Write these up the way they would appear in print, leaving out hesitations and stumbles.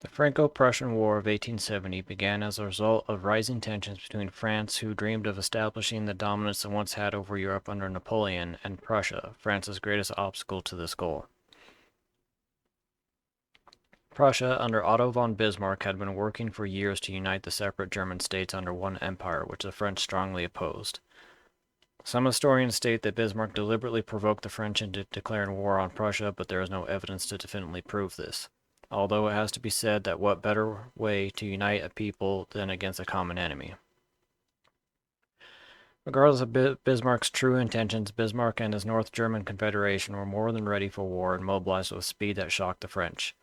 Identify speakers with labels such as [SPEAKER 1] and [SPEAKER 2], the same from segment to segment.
[SPEAKER 1] The Franco-Prussian War of 1870 began as a result of rising tensions between France, who dreamed of establishing the dominance it once had over Europe under Napoleon, and Prussia, France's greatest obstacle to this goal. Prussia, under Otto von Bismarck, had been working for years to unite the separate German states under one empire, which the French strongly opposed. Some historians state that Bismarck deliberately provoked the French into declaring war on Prussia, but there is no evidence to definitively prove this. Although it has to be said that what better way to unite a people than against a common enemy. Regardless of Bismarck's true intentions, Bismarck and his North German Confederation were more than ready for war and mobilized with speed that shocked the French.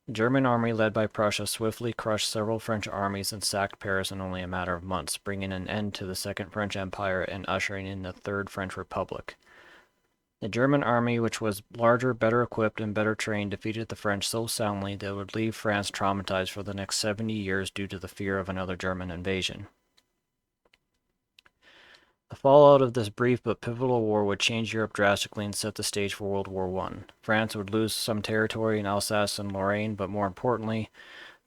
[SPEAKER 1] The German army led by Prussia swiftly crushed several French armies and sacked Paris in only a matter of months, bringing an end to the Second French Empire and ushering in the Third French Republic. The German army, which was larger, better equipped, and better trained, defeated the French so soundly that it would leave France traumatized for the next 70 years due to the fear of another German invasion. The fallout of this brief but pivotal war would change Europe drastically and set the stage for World War I. France would lose some territory in Alsace and Lorraine, but more importantly,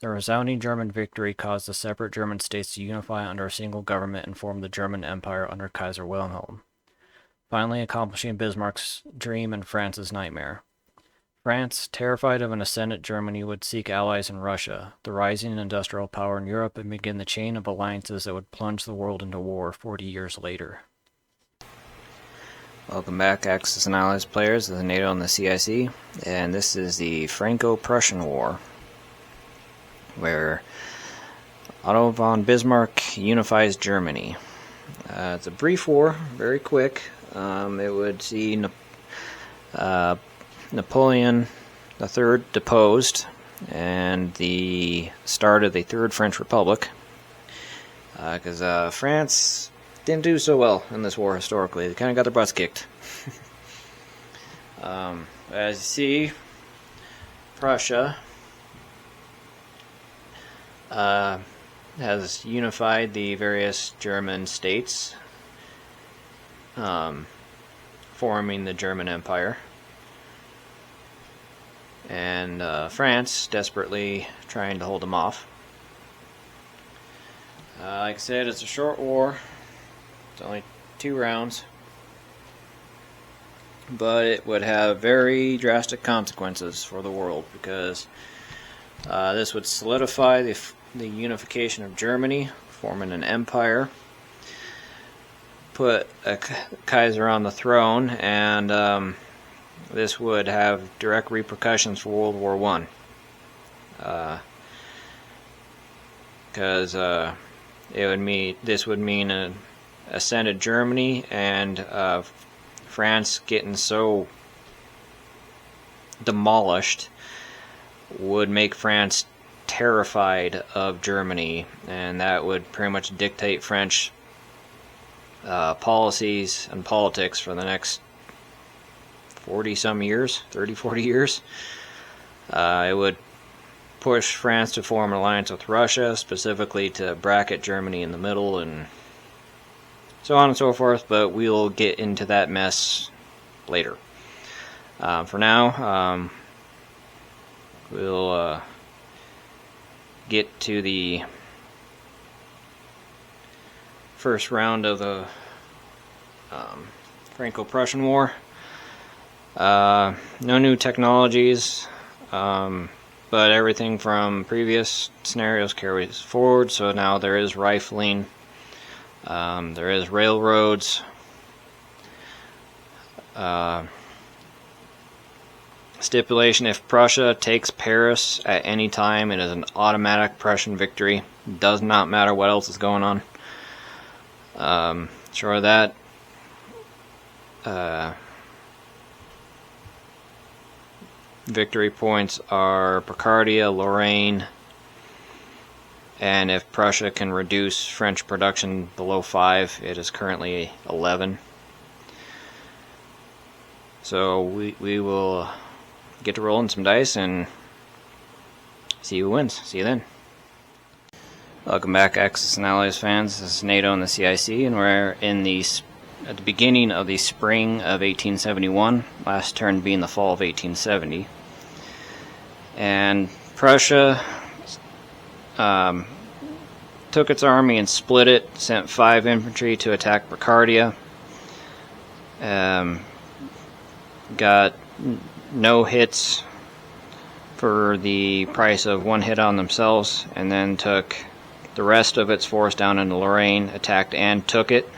[SPEAKER 1] the resounding German victory caused the separate German states to unify under a single government and form the German Empire under Kaiser Wilhelm, finally accomplishing Bismarck's dream and France's nightmare. France, terrified of an ascendant Germany, would seek allies in Russia, the rising industrial power in Europe, and begin the chain of alliances that would plunge the world into war 40 years later.
[SPEAKER 2] Welcome back, Axis and Allies players. This is NATO and the CIC, and this is the Franco-Prussian War, where Otto von Bismarck unifies Germany. It's a brief war, very quick. It would see Napoleon III deposed and the start of the Third French Republic, because France didn't do so well in this war historically. They kind of got their butts kicked. As you see, Prussia has unified the various German states, forming the German Empire. And France desperately trying to hold them off. Like I said, it's a short war. It's only 2 rounds. But it would have very drastic consequences for the world, because this would solidify the unification of Germany, forming an empire, put a Kaiser on the throne, and this would have direct repercussions for World War I, because this would mean an ascended Germany, and France getting so demolished would make France terrified of Germany, and that would pretty much dictate French policies and politics for the next 40-some years, 30, 40 years. It would push France to form an alliance with Russia, specifically to bracket Germany in the middle, and so on and so forth, but we'll get into that mess later. For now, we'll get to the first round of the Franco-Prussian War. No new technologies, but everything from previous scenarios carries forward. So now there is rifling, there is railroads, stipulation: if Prussia takes Paris at any time, it is an automatic Prussian victory. Does not matter what else is going on. Short of that, victory points are Picardia, Lorraine, and if Prussia can reduce French production below 5, it is currently 11. So we will get to rolling some dice and see who wins. See you then. Welcome back, Axis and Allies fans. This is NATO and the CIC, and we're at the beginning of the spring of 1871, last turn being the fall of 1870. And Prussia took its army and split it, sent 5 infantry to attack Picardia. Got no hits for the price of 1 hit on themselves, and then took the rest of its force down into Lorraine, attacked and took it.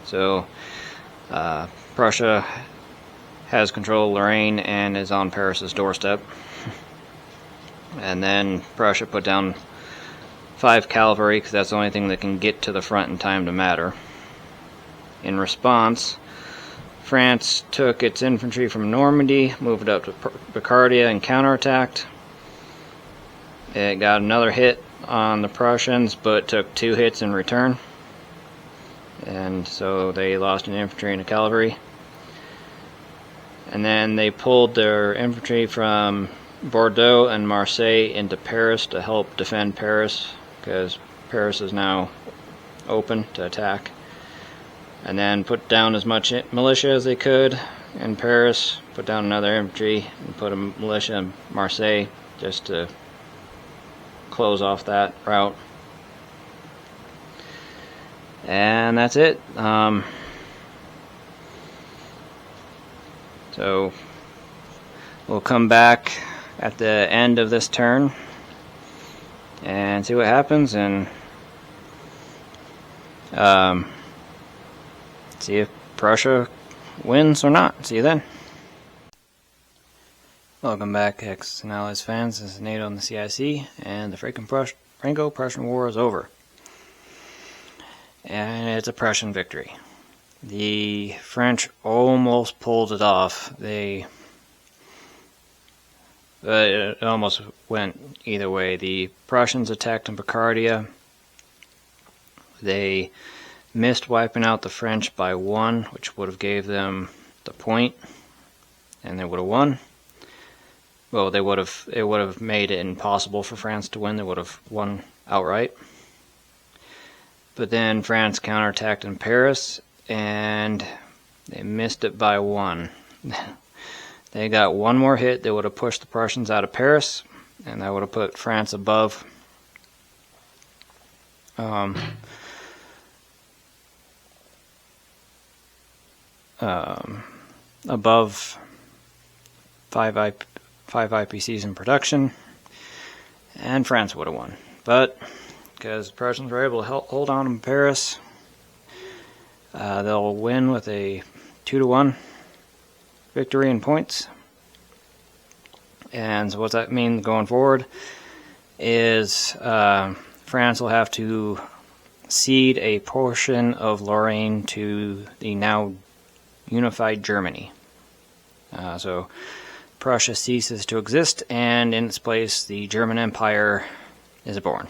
[SPEAKER 2] So Prussia has control of Lorraine and is on Paris's doorstep. And then Prussia put down 5 cavalry, because that's the only thing that can get to the front in time to matter. In response, France took its infantry from Normandy, moved up to Picardia, and counterattacked. It got another hit on the Prussians, but took 2 hits in return. And so they lost an infantry and a cavalry. And then they pulled their infantry from Bordeaux and Marseille into Paris to help defend Paris, because Paris is now open to attack. And then put down as much militia as they could in Paris, put down another infantry, and put a militia in Marseille just to close off that route. And that's it. So we'll come back at the end of this turn and see what happens, and see if Prussia wins or not. See you then. Welcome back, Axis and Allies fans. This is NATO and the CIC, and the Franco-Prussian War is over. And it's a Prussian victory. The French almost pulled it off. It almost went either way. The Prussians attacked in Picardia. They missed wiping out the French by 1, which would have gave them the point, and they would have won. Well, it would have made it impossible for France to win. They would have won outright. But then France counterattacked in Paris, and they missed it by 1. They got 1 more hit that would have pushed the Prussians out of Paris, and that would have put France above above 5 IPCs in production, and France would have won. But because the Prussians were able to hold on in Paris, they'll win with a 2-1 victory in points. And so what that means going forward is France will have to cede a portion of Lorraine to the now unified Germany. So Prussia ceases to exist, and in its place the German Empire is born.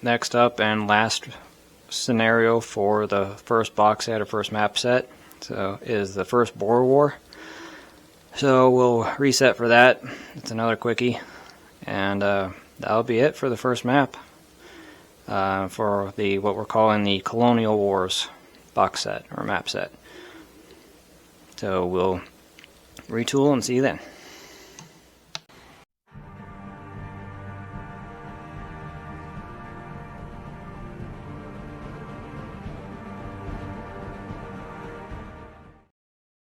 [SPEAKER 2] Next up and last scenario for the first box set or first map set is the First Boer War. So we'll reset for that. It's another quickie, and that'll be it for the first map for what we're calling the Colonial Wars box set or map set. So we'll retool and see you then.